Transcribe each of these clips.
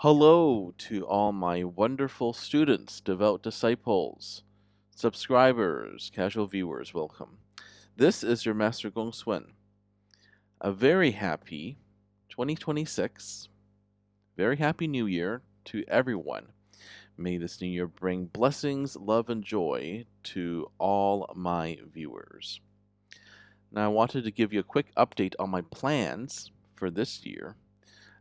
Hello to all my wonderful students, devout disciples, subscribers, casual viewers, welcome. This is your Master GongSun. A very happy 2026, very happy New Year to everyone. May this new year bring blessings, love, and joy to all my viewers. Now, I wanted to give you a quick update on my plans for this year,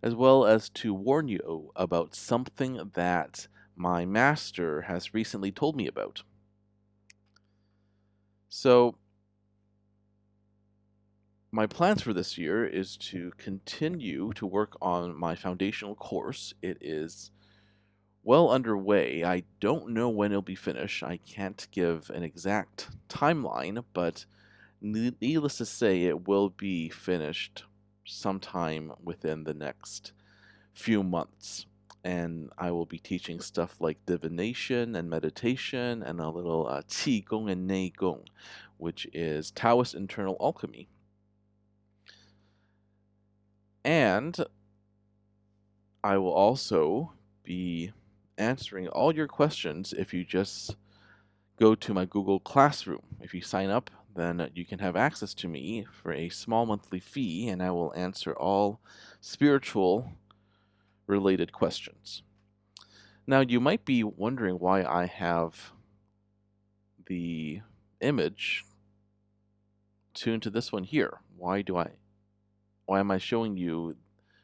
as well as to warn you about something that my master has recently told me about. So, my plans for this year is to continue to work on my foundational course. It is well underway. I don't know when it'll be finished. I can't give an exact timeline, but needless to say, it will be finished sometime within the next few months. And I will be teaching stuff like divination and meditation and a little qi gong and nei gong, which is Taoist internal alchemy. And I will also be answering all your questions if you just go to my Google Classroom. If you sign up, then you can have access to me for a small monthly fee, and I will answer all spiritual related questions. Now, you might be wondering why I have the image tuned to this one here. Why am I showing you,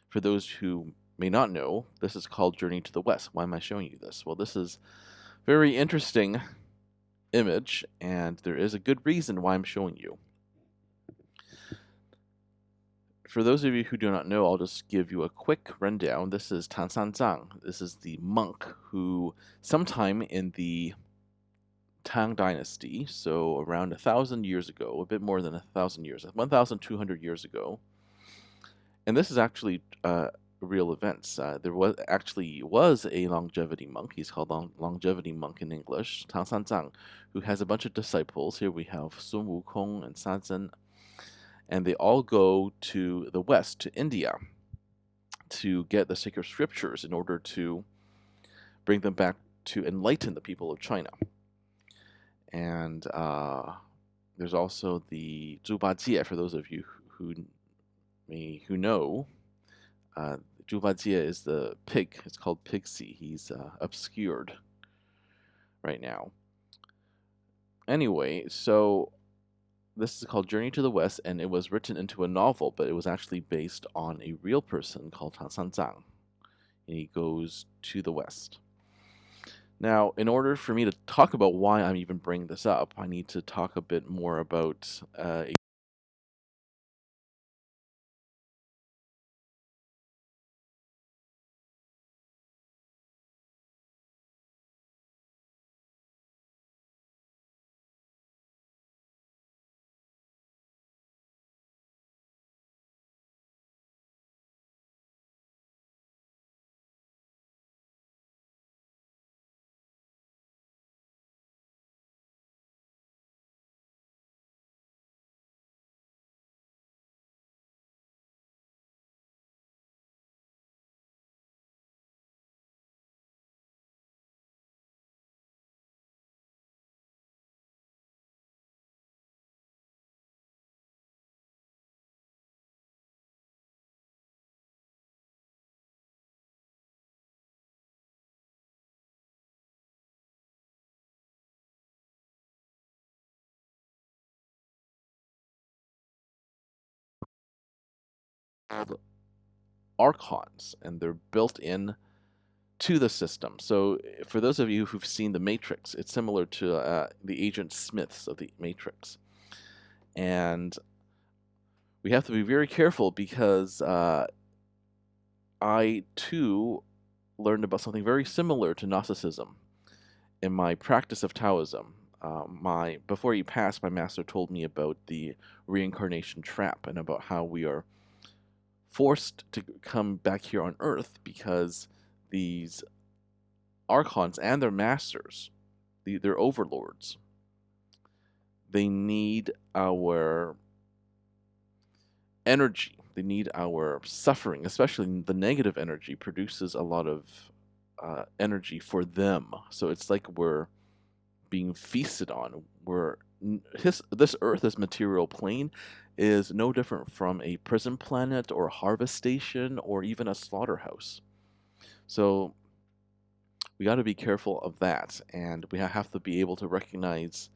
for those who may not know, this is called Journey to the West. Why am I showing you this? Well, this is very interesting image, and there is a good reason why I'm showing you. For those of you who do not know, I'll just give you a quick rundown. This is Tan San Zhang. This is the monk who, sometime in the Tang Dynasty, so around 1,000 years ago, a bit more than 1,000 years, 1,200 years ago, and this is actually real events. There was a longevity monk. He's called longevity monk in English, Tang San Zhang, who has a bunch of disciples. Here we have Sun Wukong and San Zhen, and they all go to the west, to India, to get the sacred scriptures in order to bring them back to enlighten the people of China. And there's also the Zhubajie, for those of you who know. Zhubajie is the pig. It's called Pixie. He's obscured right now. Anyway, so this is called Journey to the West, and it was written into a novel, but it was actually based on a real person called Tan San Zhang. And he goes to the West. Now, in order for me to talk about why I'm even bringing this up, I need to talk a bit more about Archons, and they're built in to the system. So, for those of you who've seen The Matrix, it's similar to the Agent Smiths of The Matrix. And we have to be very careful because I, too, learned about something very similar to Gnosticism in my practice of Taoism. Before he passed, my master told me about the reincarnation trap and about how we are forced to come back here on Earth because these Archons and their masters, their overlords, they need our energy. They need our suffering, especially the negative energy, produces a lot of energy for them. So it's like we're being feasted on. This Earth, this material plane, is no different from a prison planet or a harvest station or even a slaughterhouse. So we got to be careful of that, and we have to be able to recognize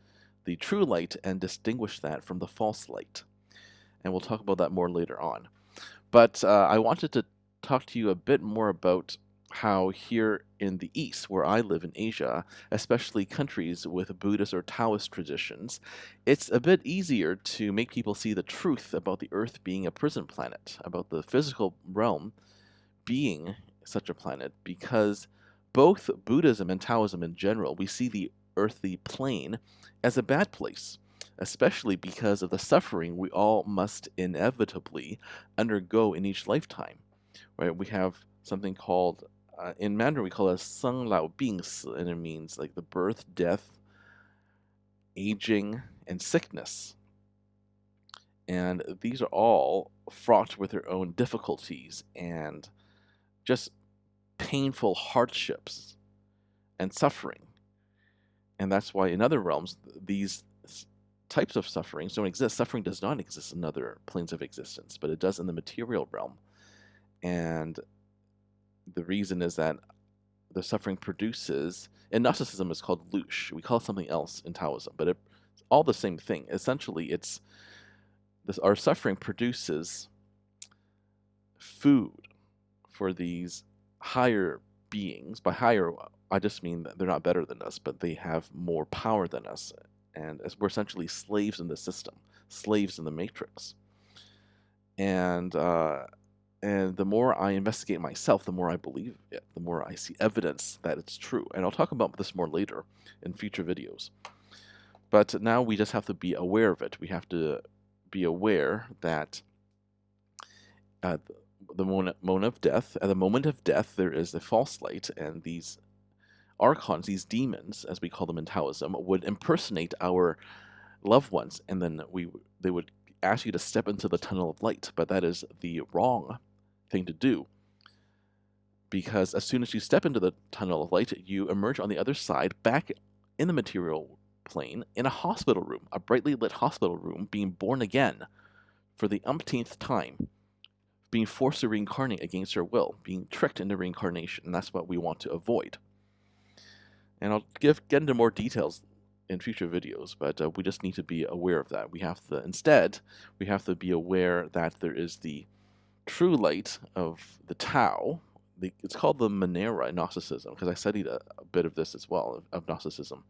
the true light and distinguish that from the false light. And we'll talk about that more later on. But I wanted to talk to you a bit more about how here in the East, where I live in Asia, especially countries with Buddhist or Taoist traditions, it's a bit easier to make people see the truth about the Earth being a prison planet, about the physical realm being such a planet, because both Buddhism and Taoism in general, we see the earthly plane as a bad place, especially because of the suffering we all must inevitably undergo in each lifetime. Right? We have something called, in Mandarin, we call it Seng Lao Bing Si, and it means like the birth, death, aging, and sickness. And these are all fraught with their own difficulties and just painful hardships and suffering. And that's why in other realms, these types of sufferings don't exist. Suffering does not exist in other planes of existence, but it does in the material realm. And the reason is that the suffering produces, in Gnosticism it's called lush. We call it something else in Taoism, but it's all the same thing. Essentially, our suffering produces food for these higher beings. By higher, I just mean that they're not better than us, but they have more power than us. And we're essentially slaves in the system, slaves in the matrix. And the more I investigate myself, the more I believe it, the more I see evidence that it's true. And I'll talk about this more later in future videos. But now we just have to be aware of it. We have to be aware that at the moment of death, at the moment of death, there is a false light, and these Archons, these demons, as we call them in Taoism, would impersonate our loved ones, and then they would ask you to step into the tunnel of light. But that is the wrong thing to do, because as soon as you step into the tunnel of light, you emerge on the other side, back in the material plane, in a hospital room, a brightly lit hospital room, being born again for the umpteenth time, being forced to reincarnate against your will, being tricked into reincarnation, and that's what we want to avoid. And I'll get into more details in future videos, but we just need to be aware of that. We have to be aware that there is the true light of the Tao. It's called the Manera in Gnosticism, because I studied a bit of this as well, of Gnosticism.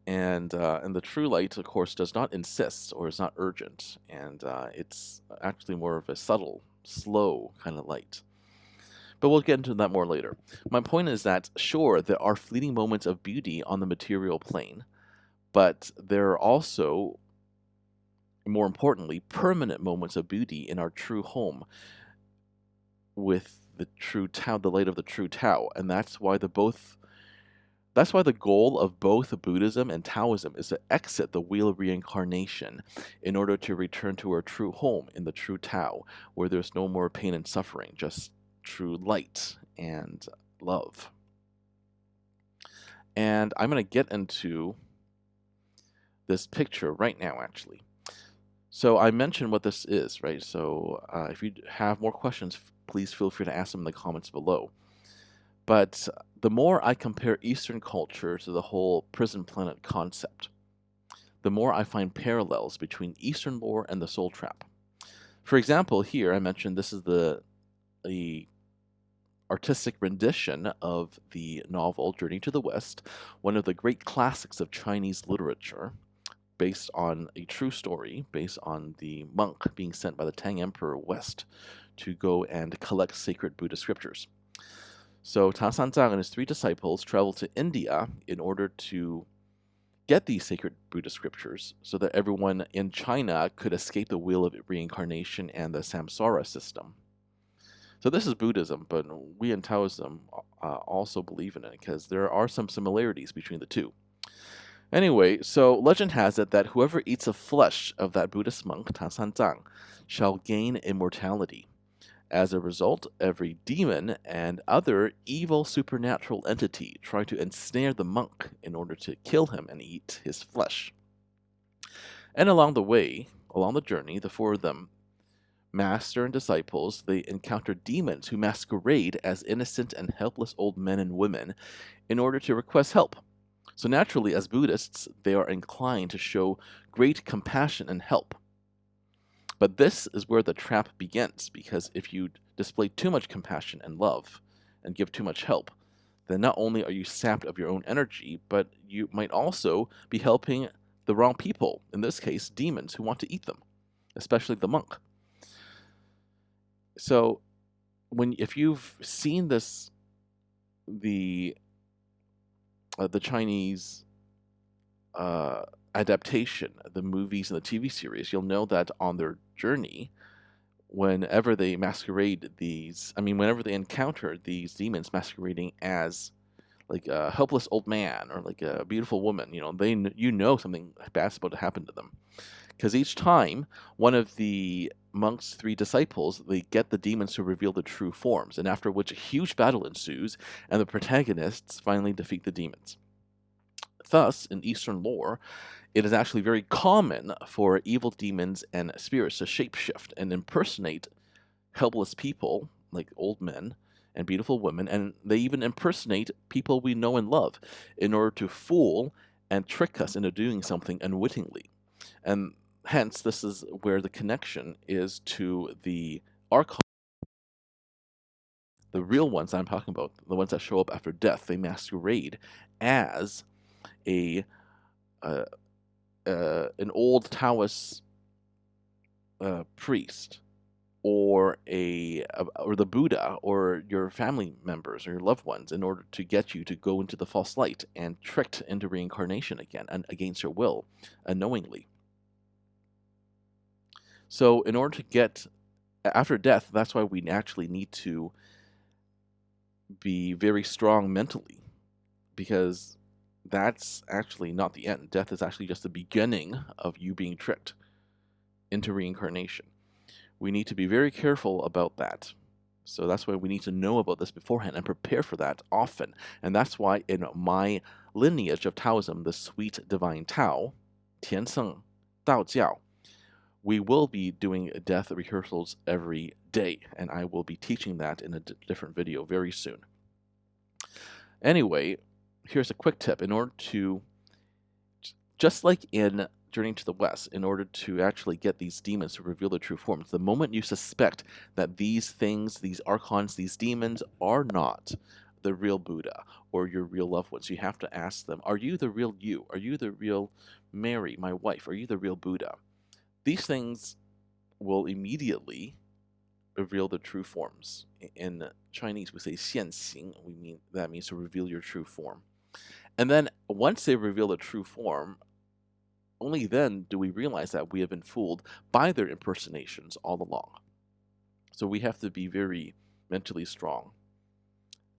And the true light, of course, does not insist or is not urgent, and it's actually more of a subtle, slow kind of light. But we'll get into that more later. My point is that, sure, there are fleeting moments of beauty on the material plane, but there are also, more importantly, permanent moments of beauty in our true home with the true Tao, the light of the true Tao. And that's why the goal of both Buddhism and Taoism is to exit the wheel of reincarnation in order to return to our true home in the true Tao, where there's no more pain and suffering, just true light and love. And I'm going to get into this picture right now, actually. So I mentioned what this is, right? So if you have more questions, please feel free to ask them in the comments below. But the more I compare Eastern culture to the whole prison planet concept, the more I find parallels between Eastern lore and the soul trap. For example, here I mentioned this is the artistic rendition of the novel Journey to the West, one of the great classics of Chinese literature, based on a true story, based on the monk being sent by the Tang Emperor west to go and collect sacred Buddhist scriptures. So Tao-San Zang and his 3 disciples traveled to India in order to get these sacred Buddhist scriptures so that everyone in China could escape the wheel of reincarnation and the samsara system. So this is Buddhism, but we in Taoism also believe in it because there are some similarities between the two. Anyway, so legend has it that whoever eats the flesh of that Buddhist monk, Tansanzang, shall gain immortality. As a result, every demon and other evil supernatural entity try to ensnare the monk in order to kill him and eat his flesh. And along the way, along the journey, the four of them, master and disciples, they encounter demons who masquerade as innocent and helpless old men and women in order to request help. So naturally, as Buddhists, they are inclined to show great compassion and help. But this is where the trap begins, because if you display too much compassion and love and give too much help, then not only are you sapped of your own energy, but you might also be helping the wrong people, in this case, demons who want to eat them, especially the monk. So if you've seen this, the Chinese adaptation, the movies and the TV series, you'll know that on their journey, whenever they whenever they encounter these demons masquerading as like a helpless old man or like a beautiful woman, something bad's about to happen to them. Because each time, one of the monk's three disciples, they get the demons to reveal the true forms, and after which a huge battle ensues, and the protagonists finally defeat the demons. Thus, in Eastern lore, it is actually very common for evil demons and spirits to shapeshift and impersonate helpless people, like old men and beautiful women, and they even impersonate people we know and love in order to fool and trick us into doing something unwittingly. And hence, this is where the connection is to the Archons, the real ones I'm talking about, the ones that show up after death. They masquerade as a an old Taoist priest, or or the Buddha, or your family members or your loved ones, in order to get you to go into the false light and tricked into reincarnation again, and against your will, unknowingly. So in order to get after death, that's why we actually need to be very strong mentally, because that's actually not the end. Death is actually just the beginning of you being tricked into reincarnation. We need to be very careful about that. So that's why we need to know about this beforehand and prepare for that often. And that's why in my lineage of Taoism, the sweet divine Tao, Tianseng Dao Jiao, we will be doing death rehearsals every day, and I will be teaching that in a different video very soon. Anyway, here's a quick tip. In order to, just like in Journey to the West, in order to actually get these demons to reveal their true forms, the moment you suspect that these things, these archons, these demons are not the real Buddha or your real loved ones, you have to ask them, are you the real you? Are you the real Mary, my wife? Are you the real Buddha? These things will immediately reveal the true forms. In Chinese, we say 现形. That means to reveal your true form. And then once they reveal the true form, only then do we realize that we have been fooled by their impersonations all along. So we have to be very mentally strong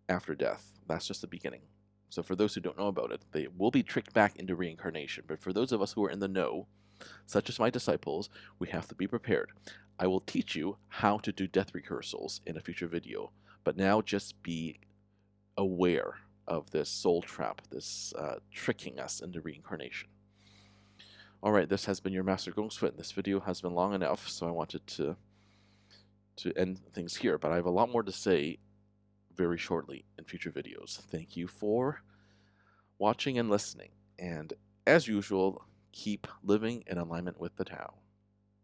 after death. That's just the beginning. So for those who don't know about it, they will be tricked back into reincarnation. But for those of us who are in the know, such as my disciples, we have to be prepared. I will teach you how to do death rehearsals in a future video. But now just be aware of this soul trap, this tricking us into reincarnation. Alright, this has been your Master GongSun. This video has been long enough, so I wanted to end things here, but I have a lot more to say very shortly in future videos. Thank you for watching and listening, and as usual, keep living in alignment with the Tao.